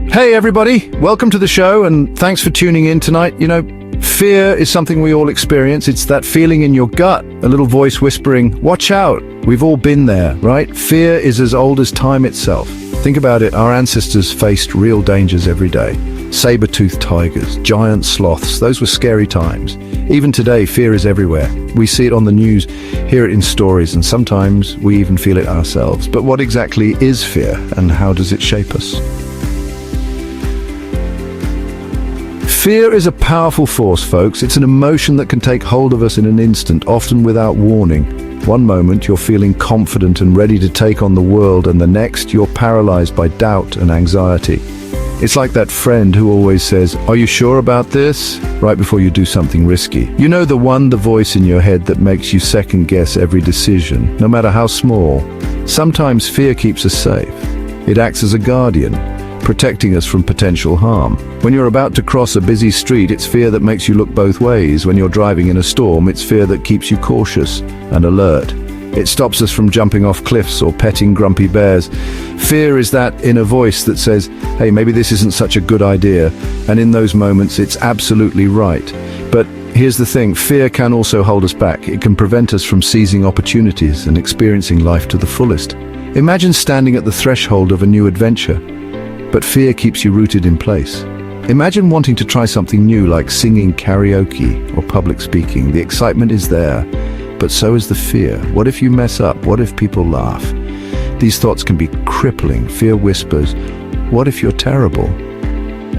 Hey everybody, welcome to the show and thanks for tuning in tonight. Fear is something we all experience. It's that feeling in your gut, a little voice whispering, watch out. We've all been there, right? Fear is as old as time itself. Think about it, our ancestors faced real dangers every day. Saber-toothed tigers, giant sloths, those were scary times. Even today, fear is everywhere. We see it on the news, hear it in stories, and sometimes we even feel it ourselves. But what exactly is fear and how does it shape us? Fear is a powerful force, folks. It's an emotion that can take hold of us in an instant, often without warning. One moment you're feeling confident and ready to take on the world, and the next you're paralyzed by doubt and anxiety. It's like that friend who always says, "Are you sure about this?" right before you do something risky. You know, the voice in your head that makes you second guess every decision, no matter how small. Sometimes fear keeps us safe. It acts as a guardian, protecting us from potential harm. When you're about to cross a busy street, it's fear that makes you look both ways. When you're driving in a storm, it's fear that keeps you cautious and alert. It stops us from jumping off cliffs or petting grumpy bears. Fear is that inner voice that says, hey, maybe this isn't such a good idea. And in those moments, it's absolutely right. But here's the thing, fear can also hold us back. It can prevent us from seizing opportunities and experiencing life to the fullest. Imagine standing at the threshold of a new adventure, but fear keeps you rooted in place. Imagine wanting to try something new like singing karaoke or public speaking. The excitement is there, but so is the fear. What if you mess up? What if people laugh? These thoughts can be crippling. Fear whispers, what if you're terrible?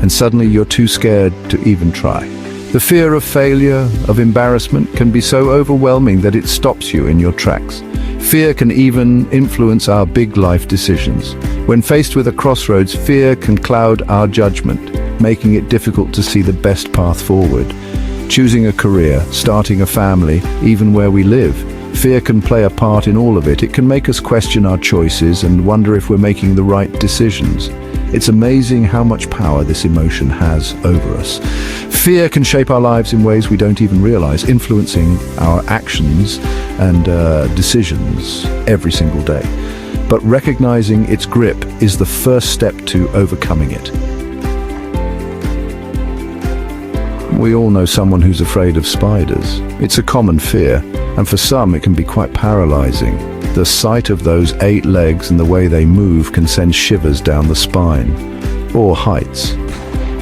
And suddenly you're too scared to even try. The fear of failure, of embarrassment, can be so overwhelming that it stops you in your tracks. Fear can even influence our big life decisions. When faced with a crossroads, fear can cloud our judgment, making it difficult to see the best path forward. Choosing a career, starting a family, even where we live, fear can play a part in all of it. It can make us question our choices and wonder if we're making the right decisions. It's amazing how much power this emotion has over us. Fear can shape our lives in ways we don't even realize, influencing our actions and decisions every single day. But recognizing its grip is the first step to overcoming it. We all know someone who's afraid of spiders. It's a common fear, and for some it can be quite paralyzing. The sight of those 8 legs and the way they move can send shivers down the spine. Or heights.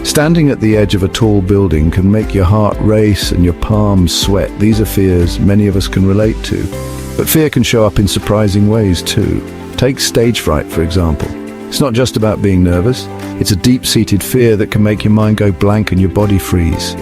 Standing at the edge of a tall building can make your heart race and your palms sweat. These are fears many of us can relate to. But fear can show up in surprising ways too. Take stage fright, for example. It's not just about being nervous. It's a deep-seated fear that can make your mind go blank and your body freeze.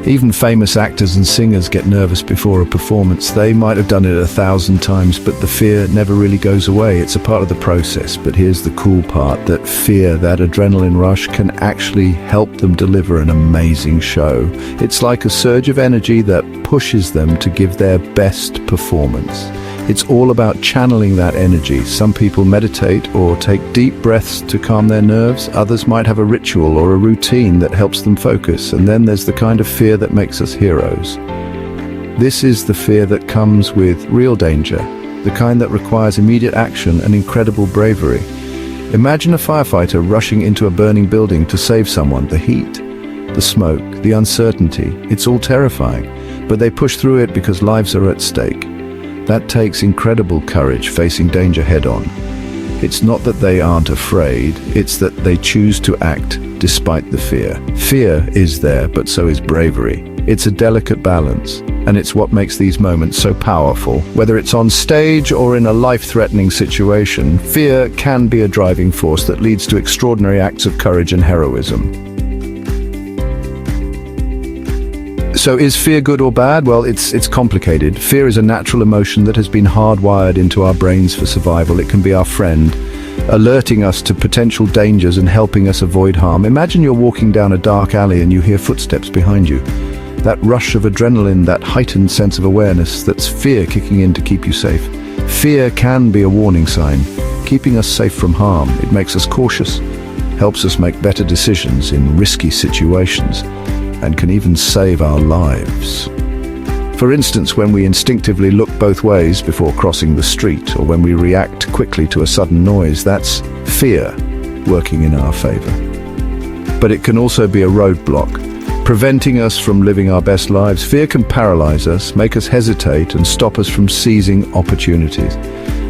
Even famous actors and singers get nervous before a performance. They might have done it 1,000 times, but the fear never really goes away. It's a part of the process. But here's the cool part, that fear, that adrenaline rush, can actually help them deliver an amazing show. It's like a surge of energy that pushes them to give their best performance. It's all about channeling that energy. Some people meditate or take deep breaths to calm their nerves. Others might have a ritual or a routine that helps them focus. And then there's the kind of fear that makes us heroes. This is the fear that comes with real danger, the kind that requires immediate action and incredible bravery. Imagine a firefighter rushing into a burning building to save someone. The heat, the smoke, the uncertainty, it's all terrifying. But they push through it because lives are at stake. That takes incredible courage, facing danger head-on. It's not that they aren't afraid, it's that they choose to act despite the fear. Fear is there, but so is bravery. It's a delicate balance, and it's what makes these moments so powerful. Whether it's on stage or in a life-threatening situation, fear can be a driving force that leads to extraordinary acts of courage and heroism. So is fear good or bad? Well, it's complicated. Fear is a natural emotion that has been hardwired into our brains for survival. It can be our friend, alerting us to potential dangers and helping us avoid harm. Imagine you're walking down a dark alley and you hear footsteps behind you. That rush of adrenaline, that heightened sense of awareness, that's fear kicking in to keep you safe. Fear can be a warning sign, keeping us safe from harm. It makes us cautious, helps us make better decisions in risky situations, and can even save our lives. For instance, when we instinctively look both ways before crossing the street, or when we react quickly to a sudden noise, that's fear working in our favor. but it can also be a roadblock, preventing us from living our best lives. Fear can paralyze us, make us hesitate, and stop us from seizing opportunities.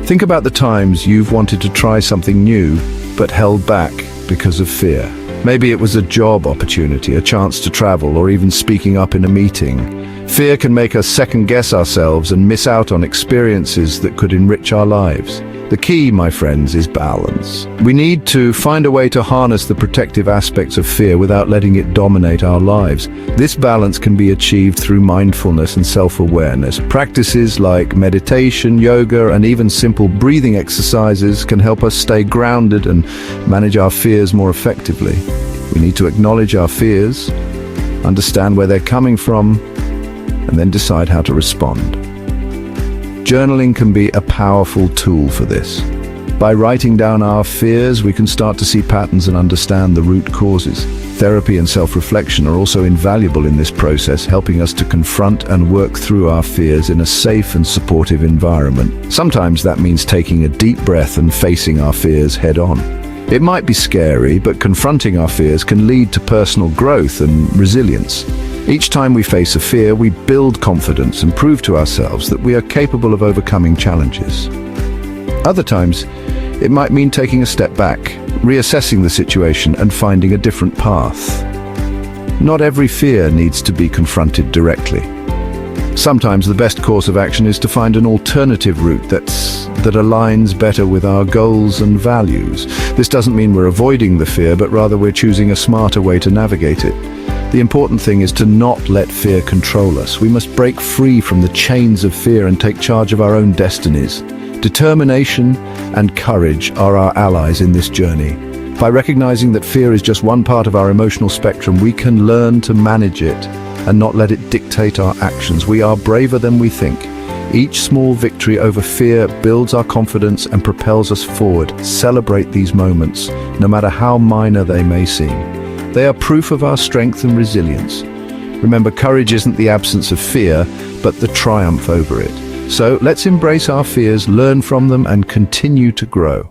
Think about the times you've wanted to try something new, but held back because of fear. Maybe it was a job opportunity, a chance to travel, or even speaking up in a meeting. Fear can make us second-guess ourselves and miss out on experiences that could enrich our lives. The key, my friends, is balance. We need to find a way to harness the protective aspects of fear without letting it dominate our lives. This balance can be achieved through mindfulness and self-awareness. Practices like meditation, yoga, and even simple breathing exercises can help us stay grounded and manage our fears more effectively. We need to acknowledge our fears, understand where they're coming from, and then decide how to respond. Journaling can be a powerful tool for this. By writing down our fears, we can start to see patterns and understand the root causes. Therapy and self-reflection are also invaluable in this process, helping us to confront and work through our fears in a safe and supportive environment. Sometimes that means taking a deep breath and facing our fears head-on. It might be scary, but confronting our fears can lead to personal growth and resilience. Each time we face a fear, we build confidence and prove to ourselves that we are capable of overcoming challenges. Other times, it might mean taking a step back, reassessing the situation and finding a different path. Not every fear needs to be confronted directly. Sometimes the best course of action is to find an alternative route that aligns better with our goals and values. This doesn't mean we're avoiding the fear, but rather we're choosing a smarter way to navigate it. The important thing is to not let fear control us. We must break free from the chains of fear and take charge of our own destinies. Determination and courage are our allies in this journey. By recognizing that fear is just one part of our emotional spectrum, we can learn to manage it and not let it dictate our actions. We are braver than we think. Each small victory over fear builds our confidence and propels us forward. Celebrate these moments, no matter how minor they may seem. They are proof of our strength and resilience. Remember, courage isn't the absence of fear, but the triumph over it. So let's embrace our fears, learn from them, and continue to grow.